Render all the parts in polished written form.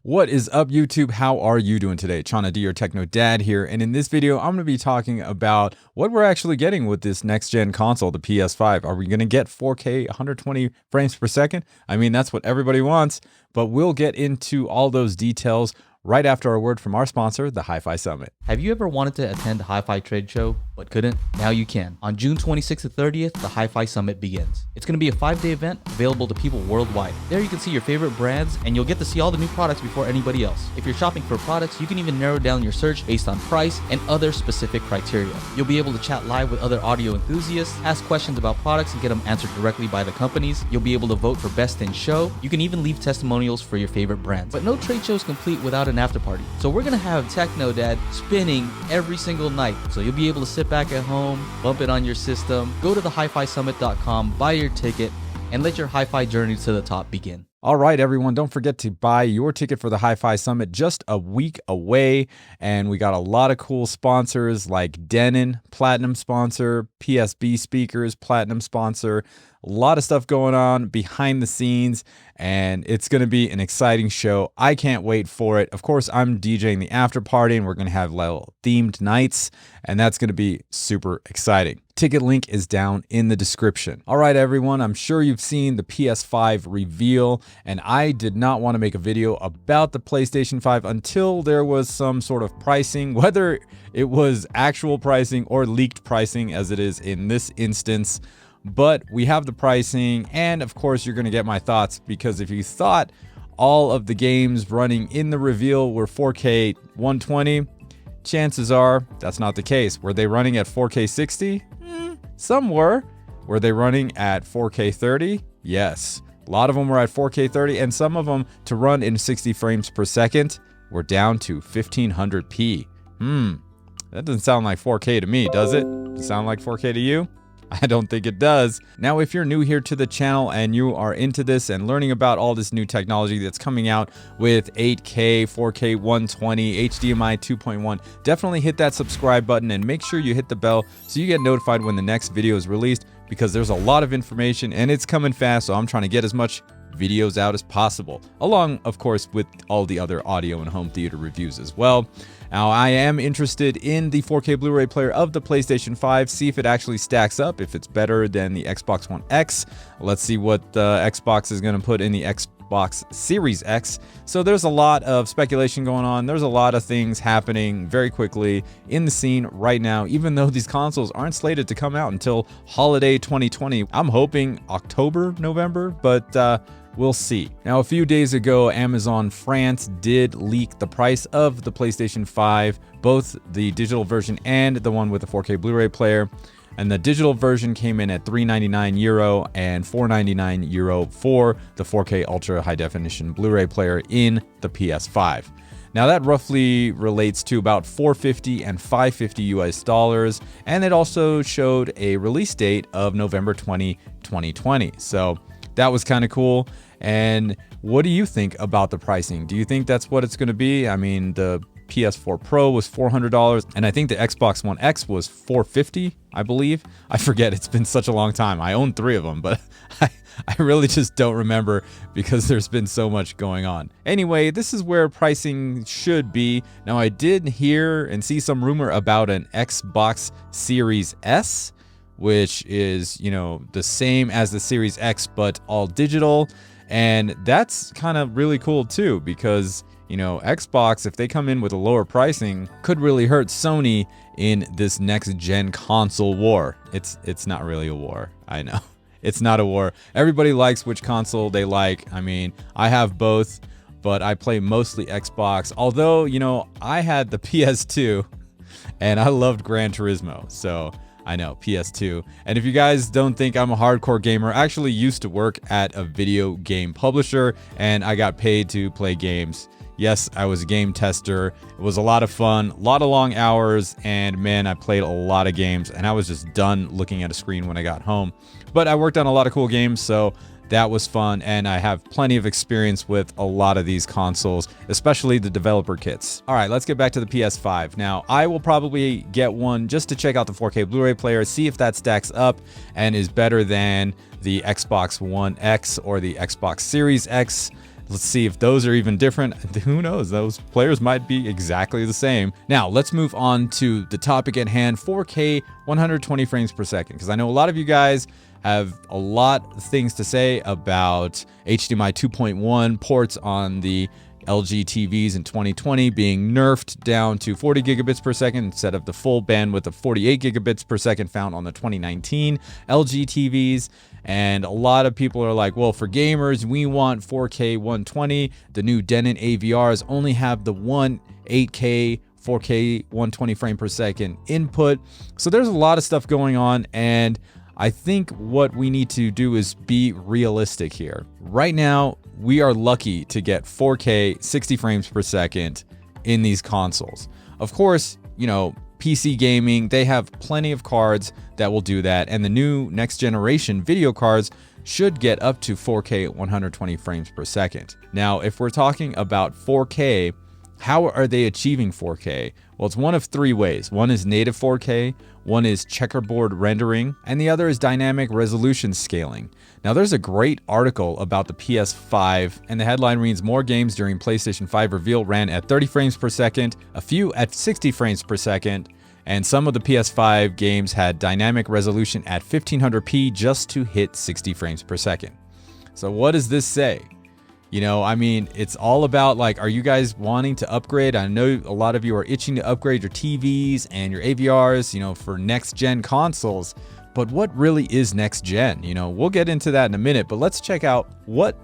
What is up, YouTube? How are you doing today? Chana D, your Techno Dad here, and in this video, I'm going to be talking about what we're actually getting with this next-gen console, the PS5. Are we going to get 4K 120 frames per second? I mean, that's what everybody wants, but we'll get into all those details right after a word from our sponsor, the HiFi Summit. Have you ever wanted to attend a HiFi trade show, but couldn't? Now you can. On June 26th to 30th, the HiFi Summit begins. It's going to be a 5-day event available to people worldwide. There you can see your favorite brands, and you'll get to see all the new products before anybody else. If you're shopping for products, you can even narrow down your search based on price and other specific criteria. You'll be able to chat live with other audio enthusiasts, ask questions about products and get them answered directly by the companies. You'll be able to vote for best in show. You can even leave testimonials for your favorite brands. But no trade show is complete without an after party. So we're going to have Techno Dad spinning every single night. So you'll be able to sit back at home, bump it on your system, go to the HiFiSummit.com, buy your ticket, and let your hi-fi journey to the top begin. All right, everyone, don't forget to buy your ticket for the HiFi Summit, just a week away. And we got a lot of cool sponsors like Denon, platinum sponsor, PSB speakers, platinum sponsor. A lot of stuff going on behind the scenes, and it's going to be an exciting show. I can't wait for it. Of course, I'm DJing the after party, and we're going to have little themed nights, and that's going to be super exciting. Ticket link is down in the description. All right, everyone, I'm sure you've seen the PS5 reveal, and I did not want to make a video about the PlayStation 5 until there was some sort of pricing, whether it was actual pricing or leaked pricing as it is in this instance. But we have the pricing, and of course you're going to get my thoughts, because if you thought all of the games running in the reveal were 4K 120, chances are that's not the case. Were they running at 4K 60? Some were. Were they running at 4K 30? Yes. A lot of them were at 4K 30, and some of them, to run in 60 frames per second, were down to 1500p. That doesn't sound like 4K to me, does it? Does it sound like 4K to you? I don't think it does. Now, if you're new here to the channel and you are into this and learning about all this new technology that's coming out with 8K, 4K 120, HDMI 2.1, definitely hit that subscribe button and make sure you hit the bell so you get notified when the next video is released, because there's a lot of information and it's coming fast, so I'm trying to get as much videos out as possible, along, of course, with all the other audio and home theater reviews as well. Now, I am interested in the 4K Blu-ray player of the PlayStation 5, see if it actually stacks up, if it's better than the Xbox One X. Let's see what Xbox is going to put in the Xbox Series X. So there's a lot of speculation going on. There's a lot of things happening very quickly in the scene right now, even though these consoles aren't slated to come out until holiday 2020. I'm hoping October, November, but we'll see. Now, a few days ago, Amazon France did leak the price of the PlayStation 5, both the digital version and the one with the 4K Blu-ray player. And the digital version came in at €399 and €499 for the 4K Ultra High Definition Blu-ray player in the PS5. Now, that roughly relates to about $450 and $550 US, and it also showed a release date of November 20, 2020. So that was kind of cool. And what do you think about the pricing? Do you think that's what it's going to be? I mean, the PS4 Pro was $400, and I think the Xbox One X was $450, I believe. I forget, it's been such a long time. I own 3 of them, but I really just don't remember because there's been so much going on. Anyway, this is where pricing should be. Now, I did hear and see some rumor about an Xbox Series S, which is, you know, the same as the Series X, but all digital. And that's kind of really cool too, because, you know, Xbox, if they come in with a lower pricing, could really hurt Sony in this next gen console war. It's not really a war. I know. It's not a war. Everybody likes which console they like. I mean, I have both, but I play mostly Xbox. Although, you know, I had the PS2 and I loved Gran Turismo. So I know, PS2. And if you guys don't think I'm a hardcore gamer, I actually used to work at a video game publisher, and I got paid to play games. Yes, I was a game tester. It was a lot of fun, a lot of long hours, and man, I played a lot of games, and I was just done looking at a screen when I got home. But I worked on a lot of cool games, so that was fun, and I have plenty of experience with a lot of these consoles, especially the developer kits. All right, let's get back to the PS5. Now, I will probably get one just to check out the 4K Blu-ray player, see if that stacks up and is better than the Xbox One X or the Xbox Series X. Let's see if those are even different. Who knows? Those players might be exactly the same. Now, let's move on to the topic at hand, 4K 120 frames per second, because I know a lot of you guys have a lot of things to say about HDMI 2.1 ports on the LG TVs in 2020 being nerfed down to 40 gigabits per second instead of the full bandwidth of 48 gigabits per second found on the 2019 LG TVs. And a lot of people are like, well, for gamers, we want 4K 120. The new Denon AVRs only have the one 8K 4K 120 frame per second input. So there's a lot of stuff going on, and I think what we need to do is be realistic here. Right now, we are lucky to get 4K 60 frames per second in these consoles. Of course, PC gaming, they have plenty of cards that will do that, and the new next generation video cards should get up to 4K 120 frames per second. Now, if we're talking about 4K, how are they achieving 4K? Well, it's one of three ways. One is native 4K, one is checkerboard rendering, and the other is dynamic resolution scaling. Now, there's a great article about the PS5, and the headline reads, more games during PlayStation 5 reveal ran at 30 frames per second, a few at 60 frames per second, and some of the PS5 games had dynamic resolution at 1500p just to hit 60 frames per second. So what does this say? It's all about, like, are you guys wanting to upgrade? I know a lot of you are itching to upgrade your TVs and your AVRs, for next gen consoles. But what really is next gen? We'll get into that in a minute, but let's check out what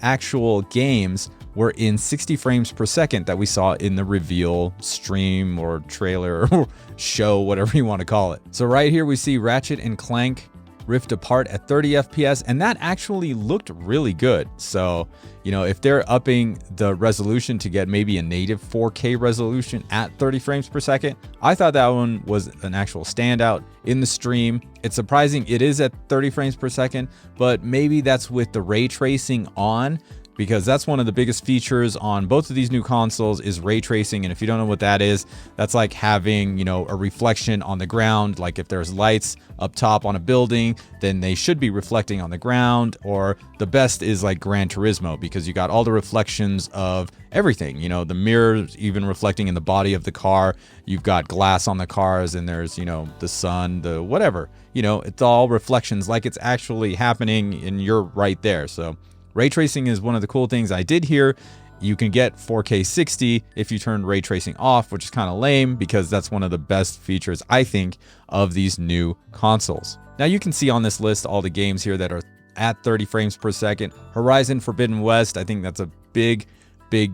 actual games were in 60 frames per second that we saw in the reveal stream or trailer or show, whatever you want to call it. So right here we see Ratchet and Clank Rift Apart at 30 FPS, and that actually looked really good. So, if they're upping the resolution to get maybe a native 4K resolution at 30 frames per second, I thought that one was an actual standout in the stream. It's surprising it is at 30 frames per second, but maybe that's with the ray tracing on, because that's one of the biggest features on both of these new consoles is ray tracing. And if you don't know what that is, that's like having, a reflection on the ground. Like if there's lights up top on a building, then they should be reflecting on the ground. Or the best is like Gran Turismo, because you got all the reflections of everything, the mirrors even reflecting in the body of the car. You've got glass on the cars, and there's, the sun, the whatever, it's all reflections like it's actually happening and you're right there. So ray tracing is one of the cool things. I did hear you can get 4K 60 if you turn ray tracing off, which is kind of lame because that's one of the best features, I think, of these new consoles. Now you can see on this list all the games here that are at 30 frames per second. Horizon Forbidden West, I think that's a big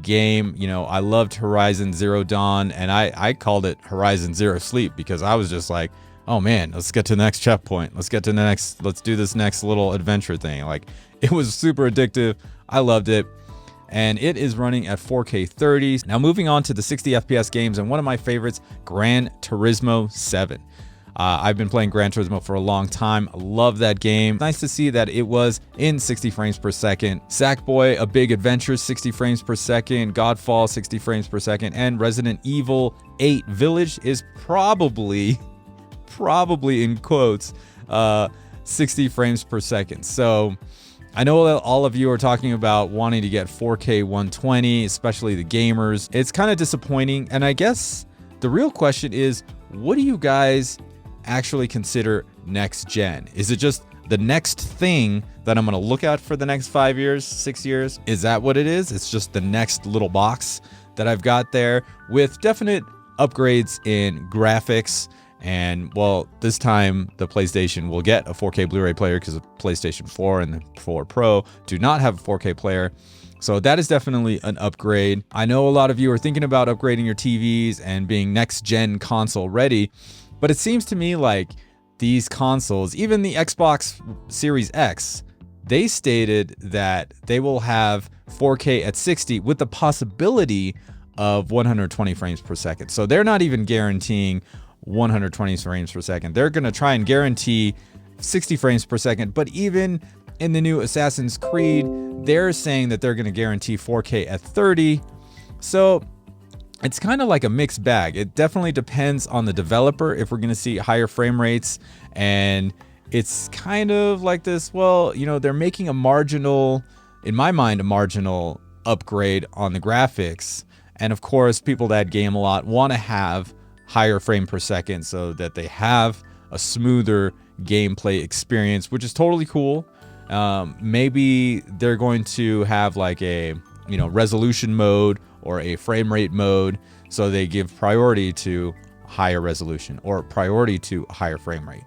game. I loved Horizon Zero Dawn, and I called it Horizon Zero Sleep because I was just like, oh man, let's get to the next checkpoint. Let's do this next little adventure thing. Like, it was super addictive. I loved it. And it is running at 4K 30. Now moving on to the 60 FPS games, and one of my favorites, Gran Turismo 7. I've been playing Gran Turismo for a long time. I love that game. Nice to see that it was in 60 frames per second. Sackboy: A Big Adventure, 60 frames per second. Godfall, 60 frames per second. And Resident Evil 8 Village is probably in quotes, 60 frames per second. So I know that all of you are talking about wanting to get 4K 120, especially the gamers. It's kind of disappointing. And I guess the real question is, what do you guys actually consider next gen? Is it just the next thing that I'm going to look at for the next 5 years, 6 years? Is that what it is? It's just the next little box that I've got there with definite upgrades in graphics. And well, this time the PlayStation will get a 4K Blu-ray player because the PlayStation 4 and the 4 Pro do not have a 4K player. So that is definitely an upgrade. I know a lot of you are thinking about upgrading your TVs and being next gen console ready, but it seems to me like these consoles, even the Xbox Series X, they stated that they will have 4K at 60 with the possibility of 120 frames per second. So they're not even guaranteeing 120 frames per second. They're going to try and guarantee 60 frames per second, but even in the new Assassin's Creed, they're saying that they're going to guarantee 4K at 30. So it's kind of like a mixed bag. It definitely depends on the developer if we're going to see higher frame rates. And it's kind of like this, well, they're making a marginal, in my mind, a marginal upgrade on the graphics. And of course, people that game a lot want to have higher frame per second so that they have a smoother gameplay experience, which is totally cool. Maybe they're going to have like a, resolution mode or a frame rate mode, so they give priority to higher resolution or priority to higher frame rate.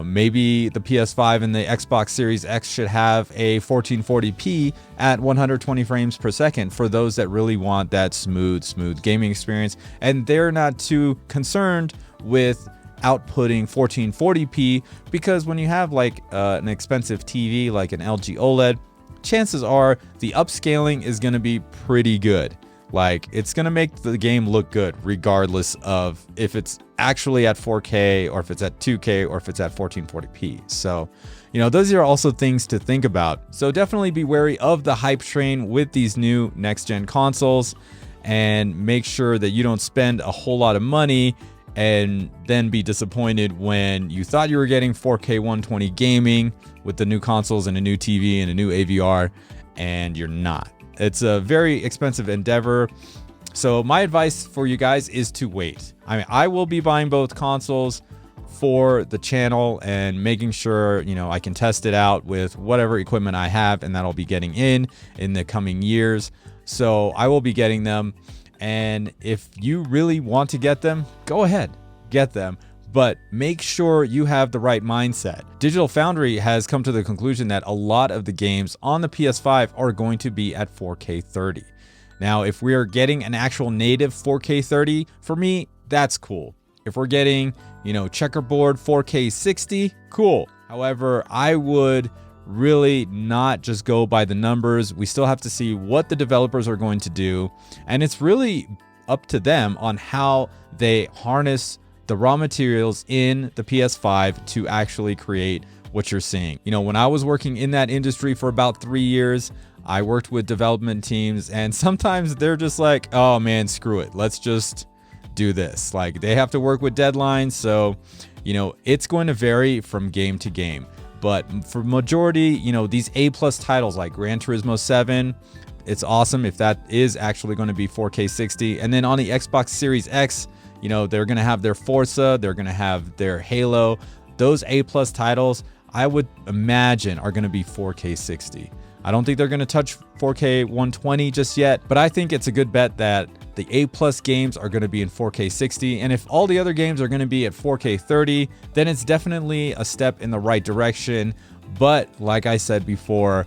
Maybe the PS5 and the Xbox Series X should have a 1440p at 120 frames per second for those that really want that smooth gaming experience, and they're not too concerned with outputting 1440p, because when you have like an expensive TV like an LG OLED, chances are the upscaling is going to be pretty good. Like, it's going to make the game look good regardless of if it's actually at 4K or if it's at 2K or if it's at 1440p. So, those are also things to think about. So definitely be wary of the hype train with these new next-gen consoles, and make sure that you don't spend a whole lot of money and then be disappointed when you thought you were getting 4K 120 gaming with the new consoles and a new TV and a new AVR, and you're not. It's a very expensive endeavor. So my advice for you guys is to wait. I will be buying both consoles for the channel and making sure, I can test it out with whatever equipment I have, and that I'll be getting in the coming years. So I will be getting them. And if you really want to get them, go ahead, get them. But make sure you have the right mindset. Digital Foundry has come to the conclusion that a lot of the games on the PS5 are going to be at 4K 30. Now, if we are getting an actual native 4K 30, for me, that's cool. If we're getting, checkerboard 4K 60, cool. However, I would really not just go by the numbers. We still have to see what the developers are going to do. And it's really up to them on how they harness the raw materials in the PS5 to actually create what you're seeing. When I was working in that industry for about 3 years, I worked with development teams, and sometimes they're just like, oh man, screw it. Let's just do this. Like, they have to work with deadlines. So, it's going to vary from game to game. But for majority, these A+ titles like Gran Turismo 7, it's awesome if that is actually going to be 4K 60. And then on the Xbox Series X, they're going to have their Forza, they're going to have their Halo. Those A+ titles, I would imagine, are going to be 4K 60. I don't think they're going to touch 4K 120 just yet, but I think it's a good bet that the A+ games are going to be in 4K 60. And if all the other games are going to be at 4K 30, then it's definitely a step in the right direction. But like I said before,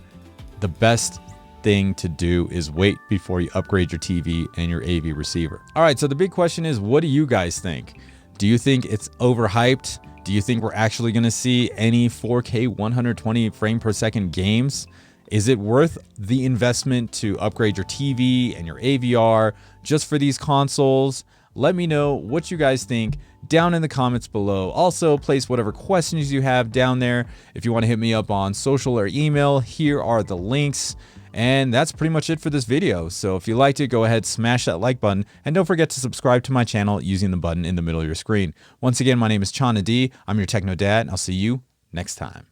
the best thing to do is wait before you upgrade your TV and your AV receiver. All right, so the big question is, what do you guys think? Do you think it's overhyped? Do you think we're actually going to see any 4K 120 frame per second games? Is it worth the investment to upgrade your TV and your AVR just for these consoles? Let me know what you guys think down in the comments below. Also, place whatever questions you have down there. If you want to hit me up on social or email, here are the links. And that's pretty much it for this video. So if you liked it, go ahead, smash that like button, and don't forget to subscribe to my channel using the button in the middle of your screen. Once again, my name is Chana D. I'm your Techno Dad, and I'll see you next time.